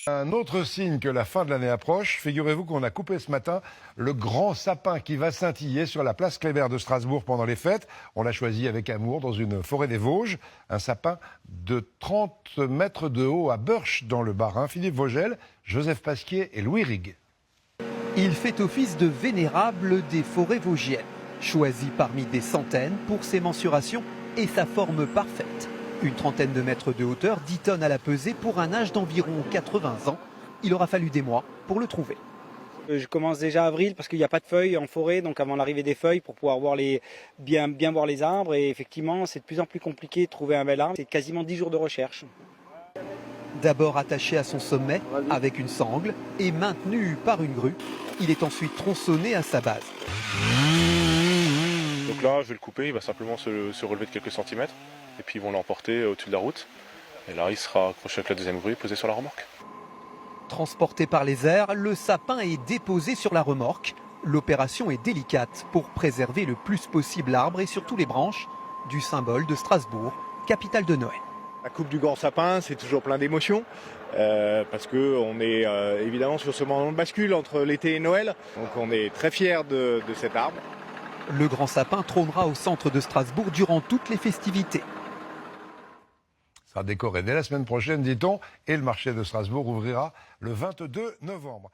Un autre signe que la fin de l'année approche, figurez-vous qu'on a coupé ce matin le grand sapin qui va scintiller sur la place Kléber de Strasbourg pendant les fêtes. On l'a choisi avec amour dans une forêt des Vosges, un sapin de 30 mètres de haut à Burch dans le Bas-Rhin. Philippe Vogel, Joseph Pasquier et Louis Rig. Il fait office de vénérable des forêts vosgiennes, choisi parmi des centaines pour ses mensurations et sa forme parfaite. Une trentaine de mètres de hauteur, 10 tonnes à la pesée pour un âge d'environ 80 ans. Il aura fallu des mois pour le trouver. Je commence déjà avril parce qu'il n'y a pas de feuilles en forêt, donc avant l'arrivée des feuilles pour pouvoir voir bien voir les arbres. Et effectivement, c'est de plus en plus compliqué de trouver un bel arbre. C'est quasiment 10 jours de recherche. D'abord attaché à son sommet avec une sangle et maintenu par une grue, il est ensuite tronçonné à sa base. Donc là, je vais le couper, il va simplement se relever de quelques centimètres. Et puis ils vont l'emporter au-dessus de la route. Et là, il sera accroché avec la deuxième grue et posé sur la remorque. Transporté par les airs, le sapin est déposé sur la remorque. L'opération est délicate pour préserver le plus possible l'arbre et surtout les branches du symbole de Strasbourg, capitale de Noël. La coupe du grand sapin, c'est toujours plein d'émotions, parce qu'on est évidemment sur ce moment de bascule entre l'été et Noël. Donc on est très fiers de cet arbre. Le grand sapin trônera au centre de Strasbourg durant toutes les festivités. Il sera décoré dès la semaine prochaine, dit-on, et le marché de Strasbourg ouvrira le 22 novembre.